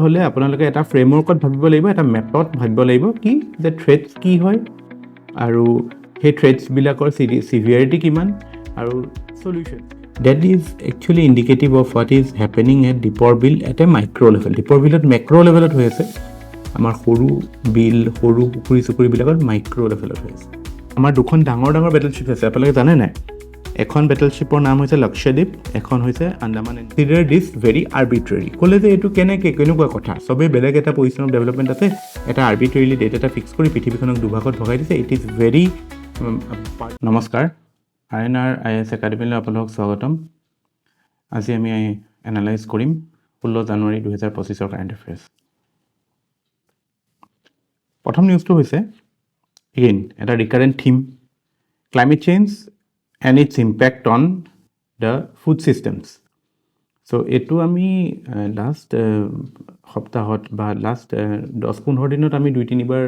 হলে আপোনালোকে এটা ফ্ৰেমৱৰ্কত ভাবিব লাগিব, এটা মেপত ভাবিব লাগিব কি যে থ্ৰেটছ কি হয় আৰু সেই থ্ৰেটছবিলাকৰ সিভিয়াৰিটি কিমান আৰু solution. That is actually indicative of what is happening at deeper bill at a micro level. Deeper bill at macro level হৈ আছে, আমাৰ সৰু বিল সৰু পুখুৰী চুকুৰীবিলাকৰ মাইক্ৰ' লেভেলত হৈ আছে। আমাৰ দুখন ডাঙৰ ডাঙৰ বেটেলশ্বিপ আছে, আপোনালোকে জানে নাই? এখন বেটেলশ্বিপৰ নাম হৈছে লক্ষদ্বীপ, এখন হৈছে আন্দামান। কনচিডাৰ দিছ ভেৰি আৰ্বিট্ৰেৰী। ক'লে যে এইটো কেনেকুৱা কথা, চবেই বেলেগ এটা পজিশ্যন অফ ডেভেলপমেণ্ট আছে, এটা আৰ্বিট্ৰেৰীলি ডেট এটা ফিক্স কৰি পৃথিৱীখনক দুভাগত ভগাই দিছে। ইট ইজ ভেৰি নমস্কাৰ, INR IAS একাডেমীলৈ আপোনালোকক স্বাগতম। আজি আমি এনালাইজ কৰিম 16 জানুৱাৰী 2025 কাৰেণ্ট এফেয়াৰ্ছ। প্ৰথম নিউজটো হৈছে এটা recurrent theme, climate change and its impact on the food systems. So' এইটো আমি লাষ্ট সপ্তাহত বা লাষ্ট 10-15 দিনত আমি 2-3বাৰ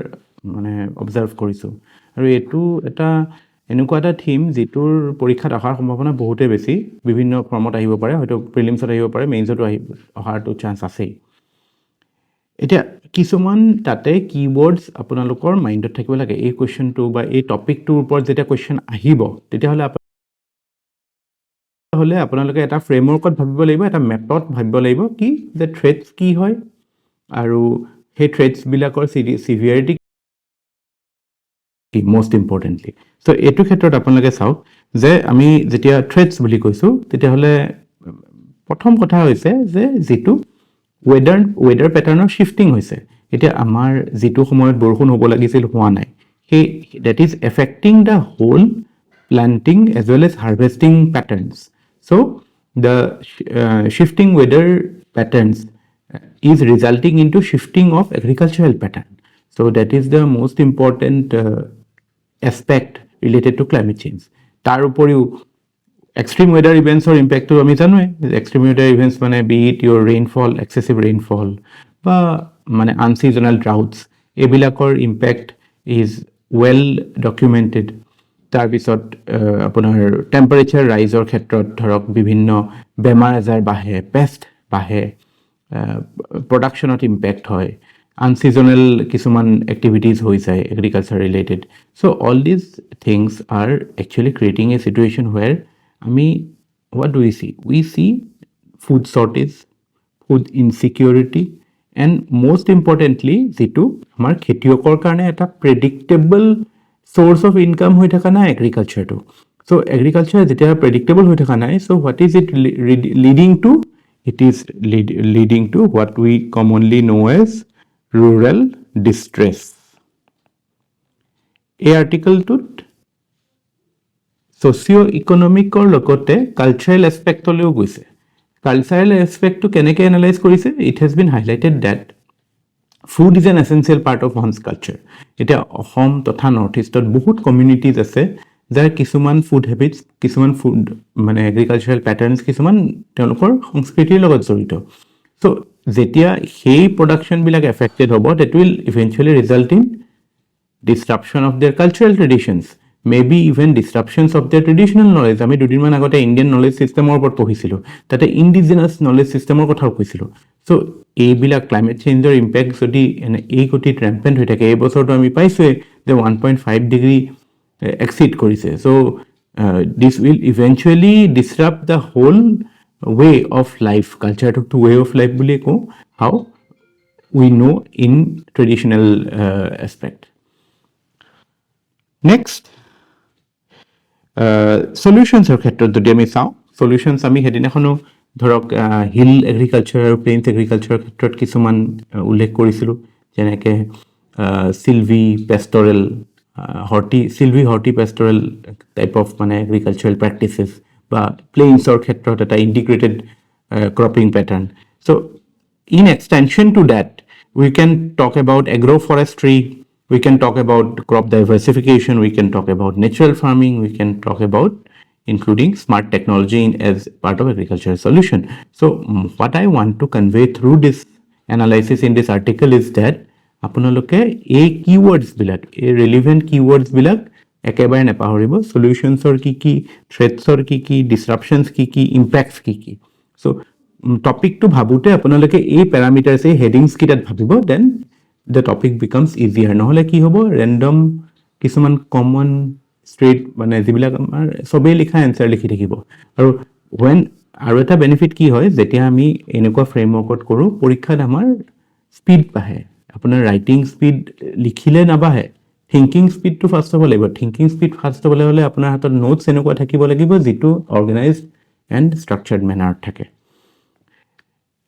মানে অবজাৰ্ভ কৰিছোঁ। আৰু এইটো এনেকুৱা এটা থিম যিটোৰ পৰীক্ষাত অহাৰ সম্ভাৱনা বহুতেই বেছি, বিভিন্ন ফৰ্মত আহিব পাৰে, হয়তো প্ৰিলিমছত আহিব পাৰে, মেইনছতো অহাৰটো চান্স আছেই। এতিয়া কিছুমান তাতে কিৱৰ্ডছ আপোনালোকৰ মাইণ্ডত থাকিব লাগে। এই কুৱেশ্যনটো বা এই টপিকটোৰ ওপৰত যেতিয়া কুৱেশ্যন আহিব তেতিয়াহ'লে আপোনালোকে এটা ফ্ৰেমৱৰ্কত ভাবিব লাগিব, এটা মেপত ভাবিব লাগিব কি যে থ্ৰেটছ কি হয় আৰু সেই থ্ৰেটছবিলাকৰ সিভিয়াৰিটি most importantly. So এইটো ক্ষেত্ৰত আপোনালোকে চাওক যে আমি যেতিয়া থ্ৰেটছ বুলি কৈছোঁ তেতিয়াহ'লে প্ৰথম কথা হৈছে যে যিটো ৱেডাৰ পেটাৰ্ণৰ শ্বিফটিং হৈছে। এতিয়া আমাৰ যিটো সময়ত বৰষুণ হ'ব লাগিছিল হোৱা নাই, সেই that is affecting the whole planting as well as harvesting patterns. So' the shifting weather patterns is resulting in to shifting of agricultural pattern. So that is the most important aspect related to climate change. তাৰ উপৰিও extreme weather events or impact to আমি জানোৱে। extreme weather events মানে be it your rainfall, excessive rainfall বা মানে unseasonal droughts, এইবিলাকৰ impact is well documented. তাৰপিছত আপোনাৰ temperature ৰাইজৰ ক্ষেত্ৰত ধৰক বিভিন্ন বেমাৰ আজাৰ বাঢ়ে, পেষ্ট বাঢ়ে, প্ৰডাকশ্যনত ইম্পেক্ট হয়, unseasonal কিছুমান activities হৈ যায় agriculture related. So all these things are actually creating a situation where what do we see? We see food shortage, food insecurity, and most importantly যিটো আমাৰ খেতিয়কৰ কাৰণে এটা predictable source of income হৈ থকা নাই এগ্ৰিকালচাৰটো। So agriculture যেতিয়া predictable হৈ থকা নাই, so what is it leading to? It is leading to what we commonly know as rural distress. এই আৰ্টিকলটোত ছ'চিঅ' ইকনমিকৰ লগতে কালচাৰেল এছপেক্টলৈও গৈছে। কালচাৰেল এছপেক্টটো কেনেকৈ এনালাইজ কৰিছে? It has been highlighted that food is an essential part of one's culture. এতিয়া অসম তথা north ইষ্টত বহুত communities আছে যাৰ কিছুমান ফুড হেবিটছ, কিছুমান ফুড মানে এগ্ৰিকালচাৰেল পেটাৰ্ণছ কিছুমান তেওঁলোকৰ সংস্কৃতিৰ লগত জড়িত। চ' যেতিয়া সেই প্ৰডাকশ্যনবিলাক এফেক্টেড হ'ব, that will eventually result in disruption of their cultural traditions, maybe even disruptions of their traditional knowledge. আমি দুদিনমান আগতে ইণ্ডিয়ান নলেজ ছিষ্টেমৰ ওপৰত পঢ়িছিলোঁ, তাতে ইণ্ডিজিনাছ নলেজ ছিষ্টেমৰ কথাও কৈছিলোঁ। চ' এইবিলাক ক্লাইমেট চেঞ্জৰ ইম্পেক্ট যদি এই গতিত ৰেম্পেণ্ট হৈ থাকে, এই বছৰটো আমি পাইছোঁৱেই যে 1.5 ডিগ্ৰী এক্সিড কৰিছে। So' this will eventually disrupt the whole way of life. কালচাৰটোকতো ৱে অফ লাইফ বুলিয়ে কওঁ, how we know' in traditional aspect. Next সলিউশ্যনছৰ ক্ষেত্ৰত যদি আমি চাওঁ, সলিউশ্যনছ আমি সেইদিনাখনো ধৰক হিল এগ্ৰিকালচাৰ আৰু প্লেইনছ এগ্ৰিকালচাৰৰ ক্ষেত্ৰত কিছুমান উল্লেখ কৰিছিলোঁ, যেনেকৈ silvi horti pastoral type of মানে এগ্ৰিকালচাৰেল প্ৰেক্টিচেছ বা প্লেইনছৰ ক্ষেত্ৰত এটা integrated cropping pattern. So' in extension to that we can talk about agro' forestry, we can talk about crop diversification, we can talk about natural farming, we can talk about including smart technology as part of agricultural solution. So what I want to convey through this analysis in this article is that আপোনালোকে এই keywords-বিলাক, এই relevant keywords-বিলাক একেবাৰে নেপাহৰিব। solutions-ৰ কি, threats-ৰ কি, disruptions কি, impacts কি। So টপিকটো ভাবোতে আপোনালোকে এই প্যাৰামিটাৰ্ছ এই হেডিংছ কিটাত ভাবিব then the topic becomes easier নহলে কি হ'ব ৰেন্ডম কিছুমান কমন ষ্ট্ৰেট মানে যিবিলাক আমাৰ সবেই লিখা এনসাৰ লিখি থাকিব আৰু when আৰু এটা বেনিফিট কি হয় যেতিয়া আমি এনেকুৱা ফ্ৰেমৱৰ্কত কৰো পৰীক্ষাত আমাৰ স্পিড বাঢ়ে আপোনাৰ ৰাইটিং স্পিড লিখিলে নাবাঢ়ে থিংকিং স্পিডটো ফাৰ্ষ্ট হ'ব লাগিব থিংকিং স্পিড ফাৰ্ষ্ট হ'বলৈ হ'লে আপোনাৰ হাতত নোটছ এনেকুৱা থাকিব লাগিব যিটো অৰ্গেনাইজড এণ্ড ষ্ট্ৰাকচাৰ্ড মেনাৰত থাকে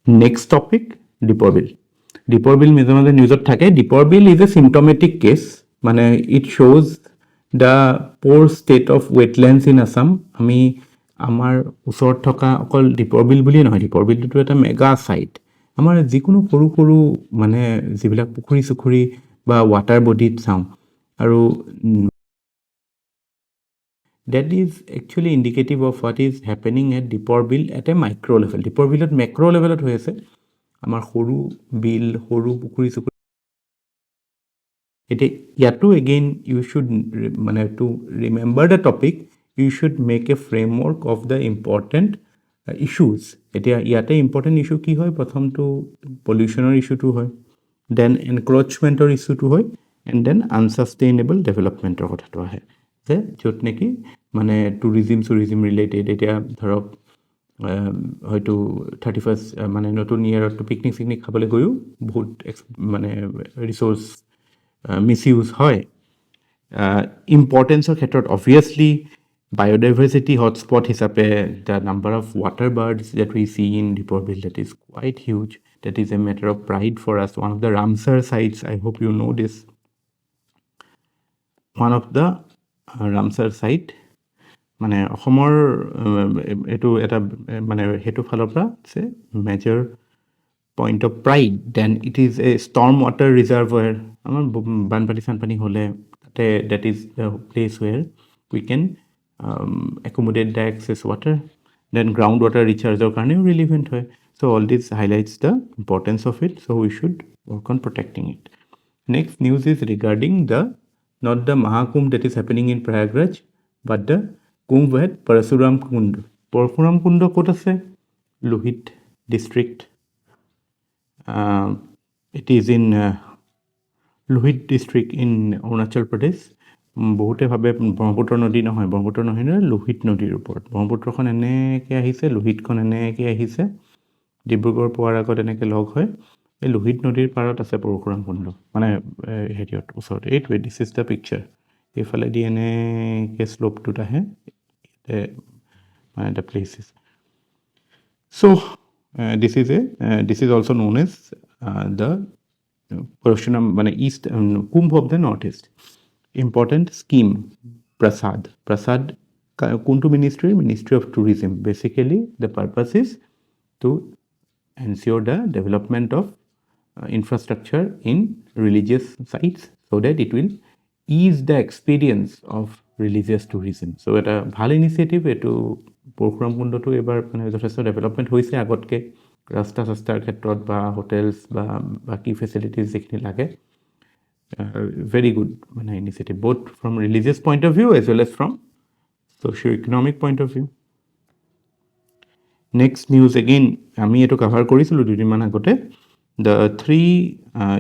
নেক্সট টপিক দীপৰ বিল দীপৰ বিল মাজে মাজে নিউজত থাকে দীপৰ bill is a symptomatic cash মানে it shows the poor state of wetlands in Assam আমি আমাৰ ওচৰত থকা অকল দীপৰ বিল বুলিয়ে নহয় দীপৰ বিলটো এটা মেগা সাইট আমাৰ যিকোনো সৰু সৰু মানে যিবিলাক পুখুৰী সুখুৰী বা ৱাটাৰ বডিত চাওঁ আৰু that is actually indicative of what is happening at Dipor Bill at a micro level. Dipor Bill at macro level হৈ আছে আমাৰ সৰু বিল সৰু পুখুৰী সুখুৰী এতিয়া ইয়াতো again you should মানে to remember the topic you should make a framework of the important issues এতিয়া ইয়াতে important issue কি হয় প্ৰথমটো pollutionৰ ইস্যুটো হয় then encroachmentৰ ইস্যুটো হয় and then unsustainable developmentৰ কথাটো আহে যে য'ত নেকি মানে টুৰিজিম ৰিলেটেড এতিয়া ধৰক হয়তো 31st মানে নতুন ইয়াৰত পিকনিক চিকনিক খাবলৈ গৈও বহুত মানে ৰিসোৰ্স মিসইউজ হয় ইম্পৰ্টেন্সৰ ক্ষেত্ৰত অবভিয়াছলি biodiversity hotspot হিচাপে the number of water birds that we see in Dipor Bill that is quite huge that is a matter of pride for us one of the Ramsar sites I hope you know this one of the Ramsar site মানে অসমৰ এটো এটা মানে হেতু ফালৰ পৰা আছে major point of pride then it is a storm water reservoir আমাৰ বানপানী হলে that is the place where we can accommodate the excess water then groundwater recharge কাৰণেও relevant হয় so all this highlights the importance of it so we should work on protecting it next news is regarding the not the Mahakumbh that is happening in Prayagraj but the Kumbh at Parasuram Kund ক'ত আছে Lohit district it is in Lohit district in Arunachal Pradesh বহুতে ভাবে ব্ৰহ্মপুত্ৰ নদী নহয় লোহিত নদীৰ ওপৰত ব্ৰহ্মপুত্ৰখন এনেকৈ আহিছে লোহিতখন এনেকৈ আহিছে ডিব্ৰুগড় পোৱাৰ আগত এনেকৈ লগ হয় এই লোহিত নদীৰ পাৰত আছে পৰশুৰাম কুণ্ড মানে হেৰিয়ত ওচৰত এইটোৱে দিছ ইজ দ্য পিকচাৰ এইফালে দি এনেকৈ শ্লোপটোত আহে মানে the places so this is also known as the Parashuram মানে east Kumbh of the northeast important scheme prasad kuntu ministry of tourism basically the purpose is to ensure the development of infrastructure in religious sites so that it will ease the experience of religious tourism so এটা ভাল initiative এটো পৰশুৰাম কুণ্ডটো এবাৰ মানে যথেষ্ট development হৈছে আগতকে ৰাস্তাৰ ক্ষেত্ৰত বা হোটেলছ বা বাকি ফেসিলিটিজ যিখিনি লাগে very good মানে initiative both from religious point of view as well as from socio-economic point of view next news again আমি এটো কভার কৰিছিলো দুদিনমান আগতে the three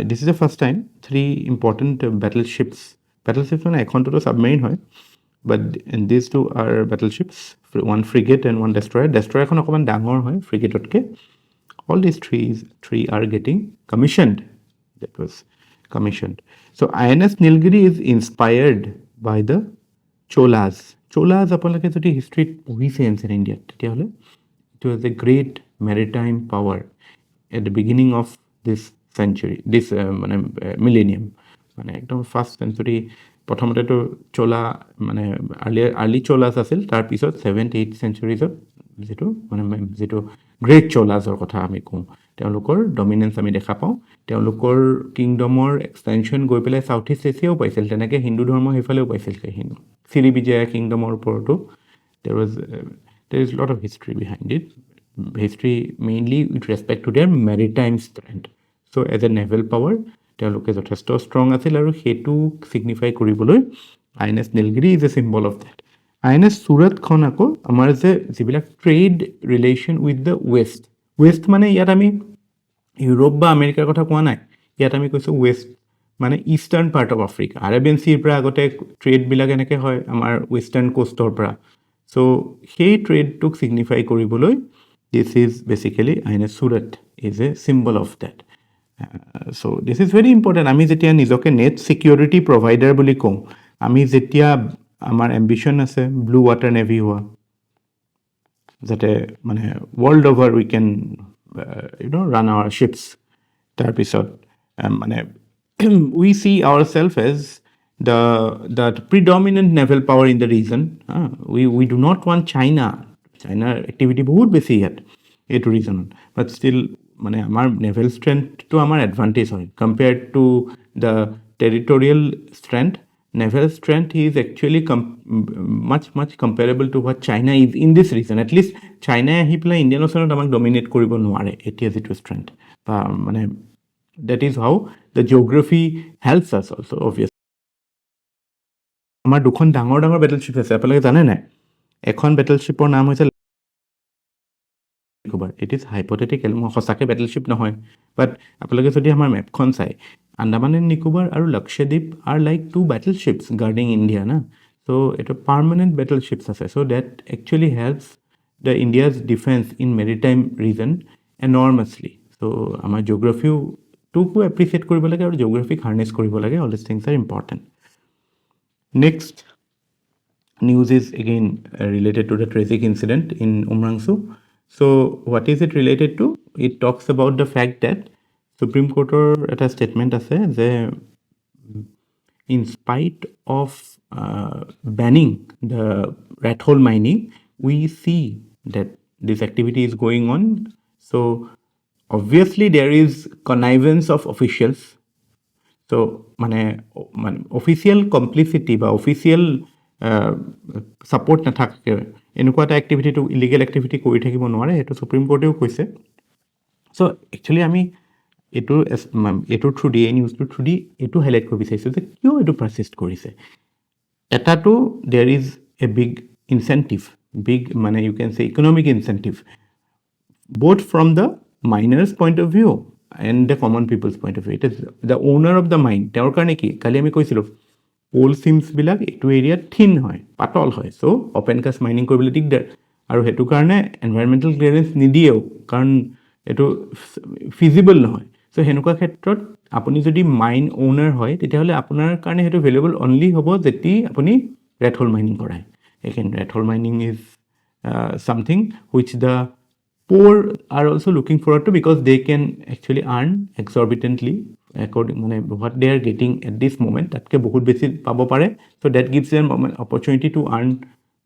this is the first time three important battleships মানে এখনটো সাবমেৰিন হয় but these two are battleships one frigate and one destroyer এখন অকমান ডাঙৰ হয় ফ্ৰিগেটতকে all these three are getting commissioned that was commissioned so INS Nilgiri is inspired by the cholas আপোনালোকে যদি হিষ্ট্ৰীত পঢ়িছে ancient ইণ্ডিয়াত তেতিয়াহ'লে it was a great maritime power at the beginning of this century this millennium মানে একদম first century প্ৰথমতেতো চোলা মানে early চোলাছ আছিল তাৰ পিছত 7th 8th সেঞ্চুৰীজত যেটো গ্ৰেট চোলাছৰ কথা আমি কওঁ তেওঁলোকৰ ডমিনেন্স আমি দেখা পাওঁ তেওঁলোকৰ কিংডমৰ এক্সটেনশন গৈ পেলাই সাউথ ইষ্ট এছিয়াও পাইছিল তেনেকৈ হিন্দু ধৰ্ম হেফালেও পাইছিল হিন্দু শ্ৰী বিজয়া কিংডমৰ ওপৰতো there is a lot of history behind it history mainly with respect to their maritime strength so as a naval power তেওঁলোকে যথেষ্ট ষ্ট্ৰং আছিল আৰু হেতু সিগনিফাই কৰিবলৈ INS Nilgiri is a symbol of that INS Surat খন আকৌ আমাৰ যে যিবিলাক trade relation with the west west মানে ইয়াত আমি ইউৰোপ বা আমেৰিকাৰ কথা কোৱা নাই, ইয়াত আমি কৈছোঁ ৱেষ্ট মানে ইষ্টাৰ্ণ পাৰ্ট অফ আফ্ৰিকা। আৰেবিয়ান চিৰ পৰা আগতে ট্ৰেডবিলাক এনেকৈ হয় আমাৰ ৱেষ্টাৰ্ণ কোষ্টৰ পৰা। চ' সেই ট্ৰেডটোক ছিগনিফাই কৰিবলৈ দিছ ইজ বেচিকেলি আইনে চুৰট is a symbol of that. So' this is very important. আমি যেতিয়া নিজকে নেট ছিকিউৰিটি প্ৰভাইডাৰ বুলি কওঁ, আমি যেতিয়া আমাৰ এম্বিশ্যন আছে ব্লু ৱাটাৰ নেভি হোৱা, যাতে মানে world over we can run our ships, তাৰপিছত মানে we see ourselves as the predominant naval power in the region. We do not want China activity বহুত বেছি ইয়াত এইটো ৰিজনত, বাট ষ্টিল মানে আমাৰ নেভেল ষ্ট্ৰেংথটো আমাৰ এডভান্টেজ হয় compared to the territorial strength. Naval strength is actually much comparable to what China is in this region. At least China আহি পেলাই ইণ্ডিয়ান অ'চেনত আমাক ডমিনেট কৰিব নোৱাৰে এতিয়া যিটো ষ্ট্ৰেংথ, বা মানে that is how the geography helps us also obviously. আমাৰ দুখন ডাঙৰ ডাঙৰ বেটেলশ্বিপ আছে, আপোনালোকে জানে নাই? এখন বেটেলশ্বিপৰ নাম হৈছে ইট ইজ হাইপথেটিকেল, মই সঁচাকৈ বেটেলশ্বিপ নহয়, বাট আপোনালোকে যদি আমাৰ মেপখন চাই, আন্দামান এণ্ড নিকোবাৰ আৰু Lakshadweep are like two battleships guarding India না. চ' এইটো পাৰ্মানেণ্ট বেটেলশ্বিপছ আছে. So' that actually helps the India's defence in maritime region enormously. So' আমাৰ জিঅ'গ্ৰাফিটোকো এপ্ৰিচিয়েট কৰিব লাগে আৰু জিঅ'গ্ৰাফিক হাৰ্নেছ কৰিব লাগে. All this things R important. Next news is again related to the tragic incident in Umrangso. So what is it related to? It talks about the fact that Supreme Court at a statement ase je in spite of banning the rat hole mining, we see that this activity is going on. So obviously there is connivance of officials. তো মানে official কমপ্লিচিটি বা official support নাথাকে এনেকুৱা এটা এক্টিভিটিটো illegal activity কৰি থাকিব নোৱাৰে, সেইটো ছুপ্ৰিম কোৰ্টেও কৈছে. চ' একচুৱেলি আমি এইটোৰ থ্ৰু দি, এই নিউজটোৰ থ্ৰু দি এইটো হাইলাইট কৰিব বিচাৰিছোঁ যে কিয় এইটো পাৰচিষ্ট কৰিছে. এটাটো দেৰ ইজ এ বিগ ইনচেণ্টিভ, মানে ইউ কেন চে economic incentive, both from the miners' point of view and the common people's point of view. It is the owner of the mine. তেওঁৰ কাৰণে কি, কালি আমি কৈছিলোঁ কোল চিমছবিলাক এইটো এৰিয়াত থিন হয়, পাতল হয়, চ' অপেন কাষ্ট মাইনিং কৰিবলৈ দিগদাৰ, আৰু সেইটো কাৰণে এনভাইৰমেণ্টেল ক্লিয়াৰেঞ্চ নিদিয়েও, কাৰণ এইটো ফিজিবল নহয়. চ' সেনেকুৱা ক্ষেত্ৰত আপুনি যদি মাইন অ'নাৰ হয় তেতিয়াহ'লে আপোনাৰ কাৰণে সেইটো ভেলুৱেবল অনলি হ'ব যদি আপুনি ৰেড হোল মাইনিং কৰায়. Again red hole mining is something which the poor are also looking forward to, because they can actually earn exorbitantly according মানে what they are getting at this moment তাতকৈ বহুত বেছি পাব পাৰে. So that gives them opportunity to earn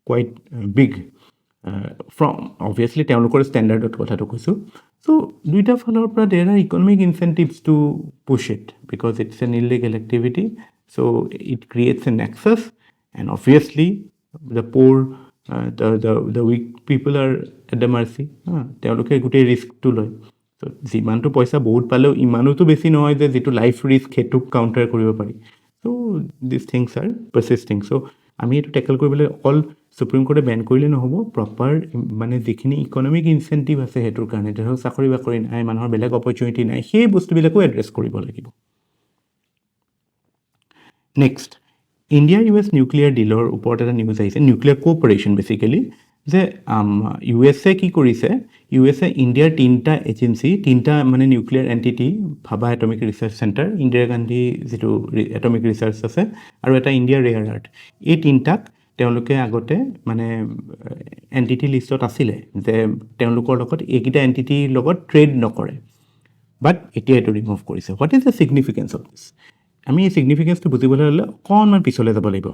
quite big from obviously তেওঁলোকৰ ষ্টেণ্ডাৰ্ডত কথাটো কৈছোঁ. So দুইটা ফালৰ পৰা there are economic incentives to push it because it's an illegal activity. So it creates a nexus, and obviously the poor the weak people are at the mercy. তেওঁলোকে গোটেই ৰিস্কটো লয়. চ' যিমানটো পইচা বহুত পালেও ইমানোতো বেছি নহয় যে যিটো লাইফ ৰিস্ক সেইটোক কাউণ্টাৰ কৰিব পাৰি. চ' দিছ থিংছ আৰ পাৰচিষ্টিং. চ' আমি এইটো টেকল কৰিবলৈ অকল ছুপ্ৰিম কোৰ্টে বেন কৰিলে নহ'ব, প্ৰপাৰ মানে যিখিনি ইকনমিক ইনচেণ্টিভ আছে সেইটোৰ কাৰণে, ধৰক চাকৰি বাকৰি নাই, মানুহৰ বেলেগ অপৰচুনিটি নাই, সেই বস্তুবিলাকো এড্ৰেছ কৰিব লাগিব. Next, India U S nuclear ডিলৰ ওপৰত এটা নিউজ আহিছে, নিউক্লিয়াৰ কোঅপাৰেশ্যন বেচিকেলি, যে ইউ এছ এ কি কৰিছে, ইউ এছ এ ইণ্ডিয়াৰ তিনিটা মানে nuclear entity, Bhabha atomic research centre, Indira Gandhi যিটো এটমিক ৰিচাৰ্চ আছে, আৰু এটা ইণ্ডিয়াৰ ৰেয়াৰ আৰ্থ, এই তিনিটাক তেওঁলোকে আগতে মানে এণ্টিটি লিষ্টত আছিলে যে তেওঁলোকৰ লগত এইকেইটা এণ্টিটিৰ লগত ট্ৰেড নকৰে, বাট এতিয়া এইটো ৰিমুভ কৰিছে. What is the significance of this? আমি এই ছিগনিফিকেঞ্চটো বুজিবলৈ হ'লে অকণমান পিছলৈ যাব লাগিব.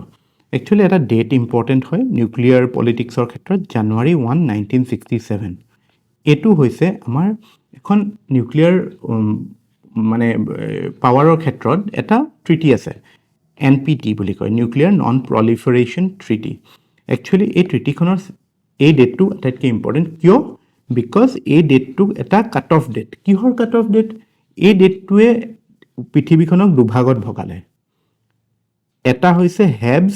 একচুৱেলি এটা ডেট ইম্পৰ্টেণ্ট হয় নিউক্লিয়াৰ পলিটিক্সৰ ক্ষেত্ৰত, January 1, 1967. এইটো হৈছে আমাৰ এখন নিউক্লিয়াৰ মানে পাৱাৰৰ ক্ষেত্ৰত এটা ট্ৰিটি আছে, NPT বুলি কয়, নিউক্লিয়াৰ নন প্ৰলিফাৰেশ্যন ট্ৰিটি. একচুৱেলি এই ট্ৰিটিখনৰ এই ডেটটো আটাইতকৈ ইম্পৰ্টেণ্ট. কিয়? বিকজ এই ডেটটো এটা কাট অফ ডেট. কিহৰ কাট অফ ডেট? এই ডেটটোৱে পৃথিৱীখনক দুভাগত ভগালে. এটা হৈছে হেভছ,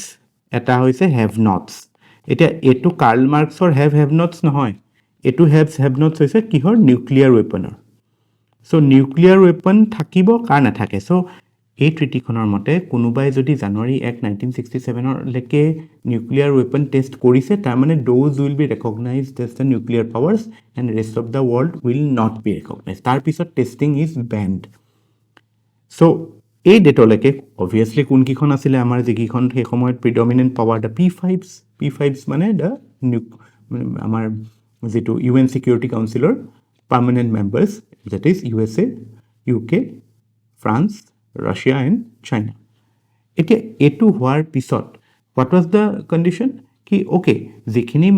এটা হৈছে হেভ নটছ. এতিয়া এইটো কাৰ্ল মাৰ্কছৰ হেভ নটছ নহয়, এইটো হেভ নটছ হৈছে কিহৰ নিউক্লিয়াৰ ৱেপনৰ সো নিউক্লিয়াৰ ৱেপন থাকিব কাৰ নাথাকে সো এই ট্ৰিটিখনৰ মতে কোনোবাই যদি জানুৱাৰী 1 1967 লৈকে নিউক্লিয়াৰ ৱেপন টেষ্ট কৰিছে তাৰ মানে those will be recognised as the nuclear powers and rest of the world will not be recognised তাৰ পিছত টেষ্টিং ইজ বেণ্ড সো এই ডেটলৈকে অবভিয়াছলি কোনকেইখন আছিলে আমাৰ যিকেইখন সেই সময়ত প্ৰিডমিনেণ্ট পাৱাৰ দ্য P5s মানে দ্য আমাৰ যিটো UN Security Councilৰ permanent members, that is USA, UK, France, Russia and China. এতিয়া এইটো হোৱাৰ পিছত what was the condition? কি অ'কে যিখিনি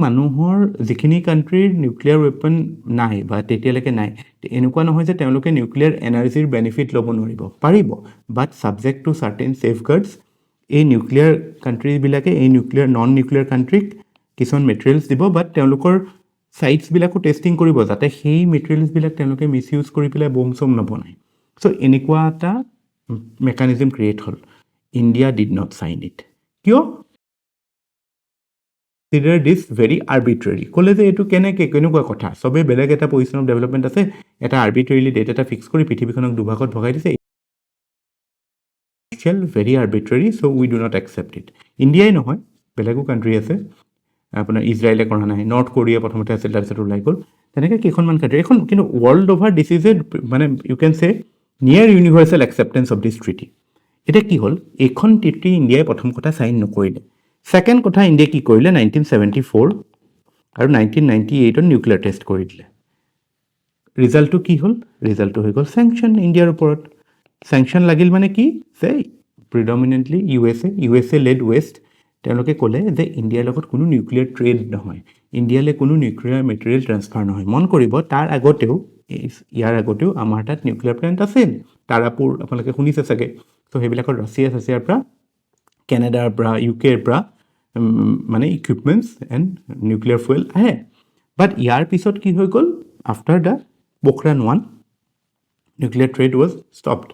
কাণ্ট্ৰিৰ নিউক্লিয়াৰ ৱেপন নাই বা তেতিয়ালৈকে নাই এনেকুৱা নহয় যে তেওঁলোকে নিউক্লিয়াৰ এনাৰ্জিৰ বেনিফিট ল'ব নোৱাৰিব পাৰিব বাট ছাবজেক্ট টু চাৰ্টেইন ছেফগাৰ্ডছ এই নিউক্লিয়াৰ কাণ্ট্ৰিবিলাকে এই নন নিউক্লিয়াৰ কাণ্ট্ৰিক কিছুমান মেটেৰিয়েলছ দিব বাট তেওঁলোকৰ সাইটছবিলাকো টেষ্টিং কৰিব যাতে সেই মেটেৰিয়েলছবিলাক তেওঁলোকে মিছ ইউজ কৰি পেলাই বম চম নবনায় চ' এনেকুৱা এটা মেকানিজম ক্ৰিয়েট হ'ল India did not sign it কিয় consider this very arbitrary ক'লে যে এইটো কেনেকুৱা কথা চবেই বেলেগ এটা পজিশ্যন অফ ডেভেলপমেণ্ট আছে এটা আৰ্বিট্ৰেৰিলি ডেট এটা ফিক্স কৰি পৃথিৱীখনক দুভাগত ভগাই দিছে very arbitrary so we do not accept it ইণ্ডিয়াই নহয় বেলেগো কাণ্ট্ৰি আছে আপোনাৰ ইজৰাইলে কৰা নাই নৰ্থ কোৰিয়া প্ৰথমতে আছিল তাৰপিছত ওলাই গ'ল তেনেকৈ কেইখনমান কাণ্ট্ৰি এখন কিন্তু world over this is a মানে ইউ কেন চে নিয়াৰ ইউনিভাৰ্চেল একচেপ্টেঞ্চ অফ দিছ ট্ৰিটি এতিয়া কি হ'ল এইখন ট্ৰিটি ইণ্ডিয়াই প্ৰথম কথা চাইন নকৰিলে ছেকেণ্ড কথা ইণ্ডিয়াই কি কৰিলে 1974 আৰু 1998ত নিউক্লিয়াৰ টেষ্ট কৰি দিলে ৰিজাল্টটো কি হ'ল ৰিজাল্টটো হৈ গ'ল চেংচন ইণ্ডিয়াৰ ওপৰত চেংচন লাগিল মানে কি যে প্ৰিডমিনেণ্টলি USA লেড ৱেষ্ট তেওঁলোকে ক'লে যে ইণ্ডিয়াৰ লগত কোনো নিউক্লিয়াৰ ট্ৰেড নহয় ইণ্ডিয়ালৈ কোনো নিউক্লিয়াৰ মেটেৰিয়েল ট্ৰান্সফাৰ নহয় মন কৰিব ইয়াৰ আগতেও আমাৰ তাত নিউক্লিয়াৰ প্লেণ্ট আছিল তাৰাপুৰ আপোনালোকে শুনিছে চাগে ত' সেইবিলাকত ৰাছিয়াৰ পৰা কেনেডাৰ পৰা UKৰ পৰা মানে ইকুইপমেণ্টছ এণ্ড নিউক্লিয়াৰ ফুৱেল আহে বাট ইয়াৰ পিছত কি হৈ গ'ল after the Pokhran 1 nuclear trade was stopped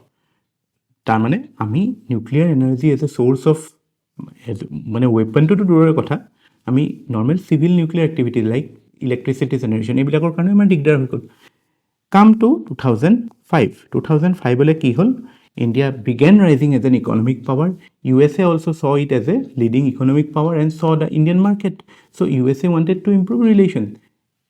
তাৰমানে আমি nuclear energy as a source of মানে ৱেপনটোতো দূৰৰে কথা আমি normal civil nuclear activity like electricity generation এইবিলাকৰ কাৰণে আমাৰ দিগদাৰ হৈ গ'ল কাম টু 2005 কি হ'ল India began rising as an economic power. USA also saw it as a leading economic power and saw the Indian market. So USA wanted to improve relations.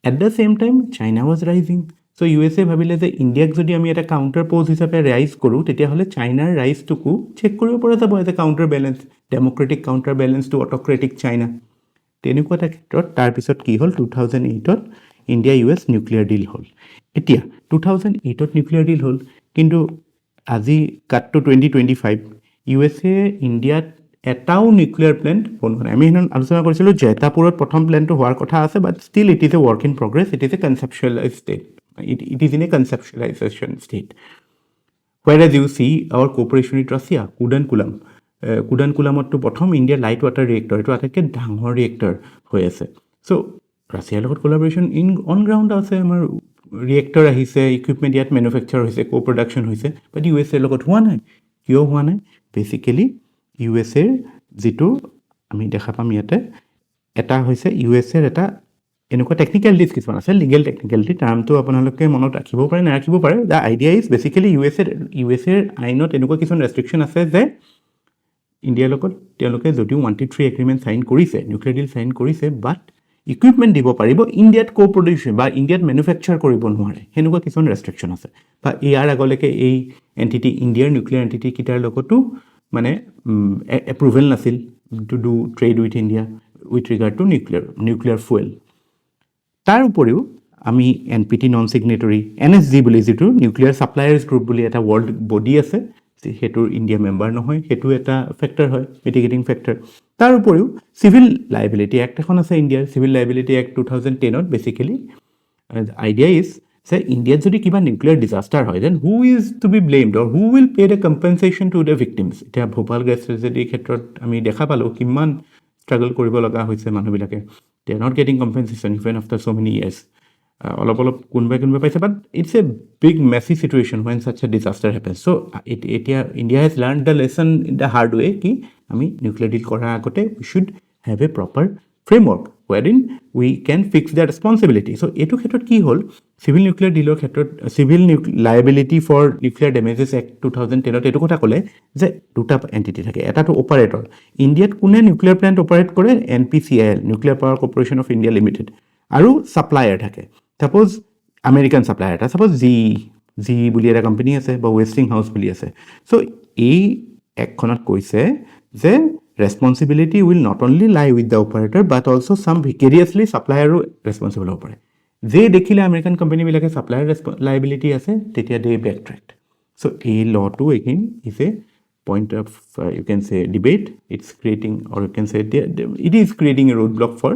At the same time, China was rising. So USA ভাবিলে যে ইণ্ডিয়াক যদি আমি এটা counter pose হিচাপে ৰাইজ কৰোঁ তেতিয়াহ'লে চাইনাৰ ৰাইজটোকো চেক কৰিব পৰা যাব as a counter balance democratic counter balance to autocratic China তেনেকুৱা এটা ক্ষেত্ৰত তাৰপিছত কি হ'ল 2008ত ইণ্ডিয়া US নিউক্লিয়াৰ ডিল হ'ল এতিয়া 2008ত নিউক্লিয়াৰ ডিল হ'ল কিন্তু আজি কাট টু 2025 USA ইণ্ডিয়াত এটাও নিউক্লিয়াৰ প্লেণ্ট বনোৱা নাই আমি সেইদিনা আলোচনা কৰিছিলোঁ জয়তাপুৰত প্ৰথম প্লেণ্টটো হোৱাৰ কথা আছে but still it is a work in progress it is a conceptualise state it is in a conceptualisation state whereas you see our cooperation with Russia কুডানকুলামতটো প্ৰথম ইণ্ডিয়াৰ লাইট ৱাটাৰ ৰিয়েক্টৰ এইটো আটাইতকৈ ডাঙৰ ৰিয়েক্টৰ হৈ আছে চ' ৰাছিয়াৰ লগত কোলাবৰেশ্যন অন গ্ৰাউণ্ড আছে আমাৰ ৰিয়েক্টৰ আহিছে ইকুইপমেণ্ট ইয়াত মেনুফেকচাৰ হৈছে কো প্ৰডাকশ্যন হৈছে বাট USA লগত হোৱা নাই কিয় হোৱা নাই বেচিকেলি USAৰ যিটো আমি দেখা পাম ইয়াতে এটা হৈছে USAৰ এটা এনেকুৱা টেকনিকেলিটিজ কিছুমান আছে লিগেল টেকনিকেলিটি টাৰ্মটো আপোনালোকে মনত ৰাখিব পাৰে নাৰাখিব পাৰে দ্য আইডিয়া ইজ বেচিকেলি USAৰ আইনত এনেকুৱা কিছুমান ৰেষ্ট্ৰিকশ্যন আছে যে ইণ্ডিয়াৰ লগত তেওঁলোকে যদিও 123 এগ্ৰিমেণ্ট চাইন কৰিছে নিউক্লিয়াৰ ডিল চাইন কৰিছে বাট ইকুইপমেণ্ট দিব পাৰিব ইণ্ডিয়াত কো প্ৰডিউচন বা ইণ্ডিয়াত মেনুফেকচাৰ কৰিব নোৱাৰে সেনেকুৱা কিছুমান ৰেষ্ট্ৰিকশ্যন আছে বা ইয়াৰ আগলৈকে এই এণ্টিটি ইণ্ডিয়াৰ নিউক্লিয়াৰ এণ্টিটি কেইটাৰ লগতো মানে এপ্ৰুভেল নাছিল to do trade with India with regard to nuclear fuel তাৰ উপৰিও আমি NPT নন ছিগনেটৰী NSG বুলি যিটো নিউক্লিয়াৰ ছাপ্লায়াৰ্ছ গ্ৰুপ বুলি এটা ৱৰ্ল্ড বডি আছে সেইটোৰ ইণ্ডিয়া মেম্বাৰ নহয় সেইটো এটা ফেক্টৰ হয় মিটিগেটিং ফেক্টৰ তাৰ উপৰিও চিভিল লাইবিলিটি এক্ট এখন আছে ইণ্ডিয়াৰ চিভিল লাইবিলিটি এক্ট 2010ত বেচিকেলি আইডিয়া ইজ যে ইণ্ডিয়াত যদি কিবা নিউক্লিয়াৰ ডিজাষ্টাৰ হয় then who is to be blamed or who will pay the compensation to the victims এতিয়া ভোপাল গেছ ট্ৰেজেডিৰ ক্ষেত্ৰত আমি দেখা পালোঁ কিমান ষ্ট্ৰাগল কৰিব লগা হৈছে মানুহবিলাকে they are not getting compensation even after so' many years অলপ কোনোবাই পাইছে but it's a big messy situation when such a disaster happens so' এতিয়া India has learn the lesson in the hard way কি আমি nuclear deal কৰাৰ আগতে we should have a proper framework wherein we can fix their responsibility. So এইটো ক্ষেত্ৰত কি হ'ল civil nuclear ডিলৰ ক্ষেত্ৰত civil liability for nuclear damages act 2010 এইটো কথা ক'লে যে দুটা এণ্টিটি থাকে এটাটো অপাৰেটৰ ইণ্ডিয়াত কোনে নিউক্লিয়াৰ প্লান্ট অপাৰেট কৰে NPCIL nuclear power corporation of India limited আৰু ছাপ্লায়াৰ থাকে সাপোজ আমেৰিকান ছাপ্লায়াৰ এটা সাপোজ জি বুলি এটা কোম্পানী আছে বা ৱেষ্টিং হাউচ বুলি আছে চ' এই একখনত কৈছে যে responsibility will not only lie with the operator but also some vicariously supplier responsible হ'ব পাৰে যে দেখিলে আমেৰিকান কোম্পানীবিলাকে supplier liability আছে তেতিয়া they backtracked so এই lawটো again is a point of you can say debate it's creating or you can say it is creating a roadblock for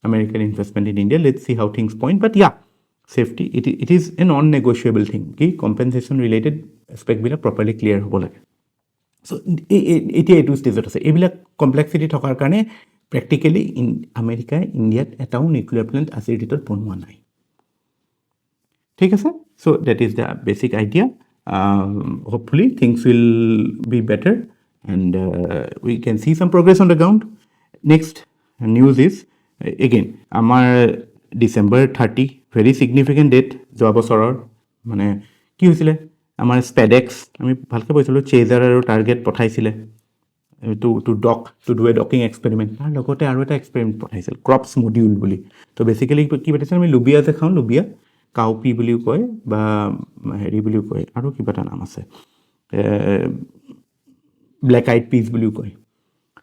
American investment in India let's see how things point but yeah safety it is a non-negotiable thing ki compensation related aspect bila properly clear হ'ব লাগে so এতিয়া এইটো ষ্টেজত আছে এইবিলাক complexity থকাৰ কাৰণে practically আমেৰিকাই ইণ্ডিয়াত এটাও নিউক্লিয়াৰ প্লেণ্ট আজিৰ ডেটত বনোৱা নাই ঠিক আছে so that is the basic idea hopefully things will be better and we can see some progress on the ground next news is again আমাৰ December 30 very significant date যোৱা বছৰৰ মানে কি হৈছিলে আমাৰ স্পেডেক্স আমি ভালকৈ কৈছিলোঁ চেজাৰ আৰু টাৰ্গেট পঠাইছিলে to do a docking experiment তাৰ লগতে আৰু এটা এক্সপেৰিমেণ্ট পঠাইছিল ক্ৰপছ মডিউল বুলি তো বেচিকেলি কি পাতিছিল আমি লুবিয়া যে খাওঁ লুবিয়া কাউপি বুলিও কয় বা হেৰি বুলিও কয় আৰু কিবা এটা নাম আছে ব্লেক আইড পিজ বুলিও কয়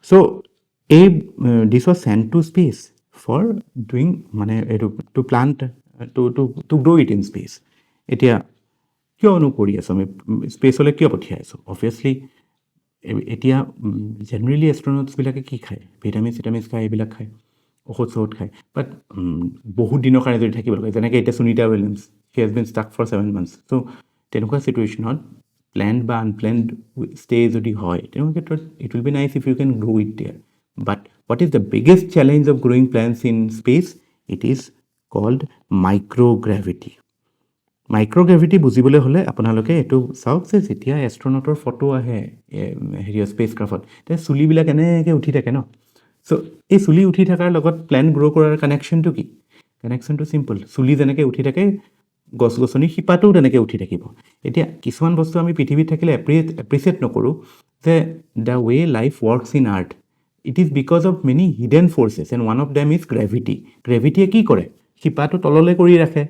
চ' এই this was sent to space for doing মানে এইটো to plant to grow' it in space এতিয়া কিয়নো কৰি আছোঁ আমি স্পেচলৈ কিয় পঠিয়াই আছোঁ অবভিয়াছলি এতিয়া জেনেৰেলি এষ্ট্ৰনটছবিলাকে কি খায় ভিটামিনছ খায় এইবিলাক খায় ঔষধ চৌষধ খায় বাট বহুত দিনৰ কাৰণে যদি থাকিব লাগে যেনেকৈ এতিয়া Sunita Williams he has been stuck for 7 months so' তেনেকুৱা চিটুৱেশ্যনত প্লেণ্ড বা আনপ্লেণ্ড ষ্টে যদি হয় তেনেকুৱা ক্ষেত্ৰত it will be nice if you can grow' it there but what is the biggest challenge of growing plants in space it is called microgravity microgravity বুজিবলৈ হ'লে আপোনালোকে এইটো চাওক যে যেতিয়া এষ্ট্ৰনটৰ ফটো আহে হেৰি স্পেচ ক্ৰাফ্টত তেতিয়া চুলিবিলাক এনেকৈ উঠি থাকে ন চ' এই চুলি উঠি থকাৰ লগত প্লেণ্ট গ্ৰ' কৰাৰ কানেকশ্যনটো কি কানেকশ্যনটো চিম্পল চুলি যেনেকৈ উঠি থাকে গছ গছনি শিপাটোও তেনেকৈ উঠি থাকিব এতিয়া কিছুমান বস্তু আমি পৃথিৱীত থাকিলে এপ্ৰিচিয়েট নকৰোঁ যে the way life works in earth it is because of many hidden forces and one of them is গ্ৰেভিটিয়ে কি কৰে শিপাটো তললৈ কৰি ৰাখে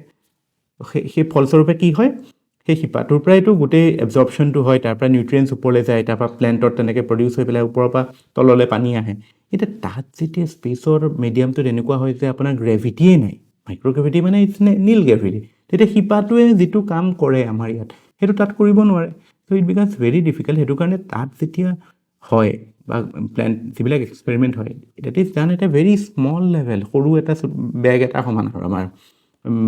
সেই ফলস্বৰূপে কি হয় সেই শিপাটোৰ পৰাইতো গোটেই এবজৰ্পশ্যনটো হয় তাৰ পৰা নিউট্ৰিয়েণ্টছ ওপৰলৈ যায় তাৰ পৰা প্লেণ্টত তেনেকৈ প্ৰডিউচ হৈ পেলাই ওপৰৰ পৰা তললৈ পানী আহে এতিয়া তাত যেতিয়া স্পেচৰ মিডিয়ামটোত এনেকুৱা হয় যে আপোনাৰ গ্ৰেভিটিয়ে নাই মাইক্ৰ'গ্ৰেভিটি মানে ইটছ নীল গ্ৰেভিটি তেতিয়া শিপাটোৱে যিটো কাম কৰে আমাৰ ইয়াত সেইটো তাত কৰিব নোৱাৰে চ' ইট বিকামছ ভেৰি ডিফিকাল্ট সেইটো কাৰণে তাত যেতিয়া হয় বা প্লেণ্ট যিবিলাক এক্সপেৰিমেণ্ট হয় ইট ইজ ডান এটা ভেৰি স্মল লেভেল সৰু এটা বেগ এটা সমান আৰু আমাৰ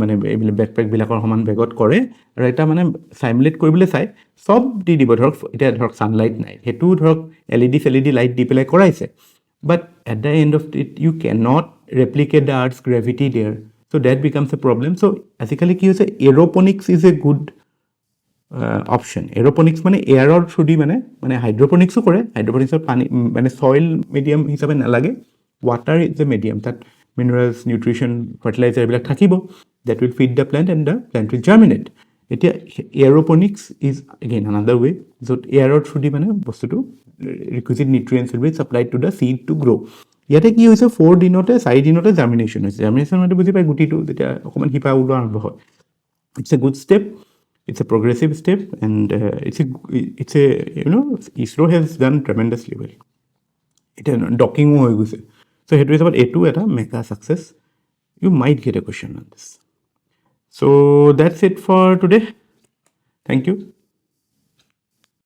মানে এইবিলাক বেকপেকবিলাকৰ সমান বেগত কৰে আৰু এটা মানে চাইমুলেট কৰিবলৈ চাই চব দি দিব ধৰক এতিয়া ধৰক ছানলাইট নাই সেইটোও ধৰক LED লাইট দি পেলাই কৰাইছে but at the end of it you can not replicate the earth's gravity there so' that becomes a problem so' আজিকালি কি হৈছে aeroponics is a good option aeroponics মানে এয়াৰৰ থ্ৰুদি মানে হাইড্ৰপনিক্সো কৰে হাইড্ৰপনিক্সৰ পানী মানে ছইল মিডিয়াম হিচাপে নালাগে ৱাটাৰ ইজ এ মিডিয়াম তাত মিনাৰেলছ নিউট্ৰিশ্যন ফাৰ্টিলাইজাৰ এইবিলাক থাকিব that will feed the plant and the plant will germinate এতিয়া aeroponics is again another way য'ত এয়াৰৰ থ্ৰুদি মানে বস্তুটো requisite nutrients will be supplied to the seed to grow' ইয়াতে কি হৈছে 4 দিনতে 4 দিনতে জাৰ্মিনেশ্যন হৈছে জাৰ্মিনেশ্যন মানে বুজি পায় গুটিটো যেতিয়া অকণমান শিপা ওলোৱা আৰম্ভ হয় it's a good step it's a progressive step and it's a ISRO' has done tremendously well এতিয়া ডকিঙো হৈ গৈছে চ' সেইটো হিচাপত এইটো এটা mega success you might get a question on this. So that's it for today. Thank you.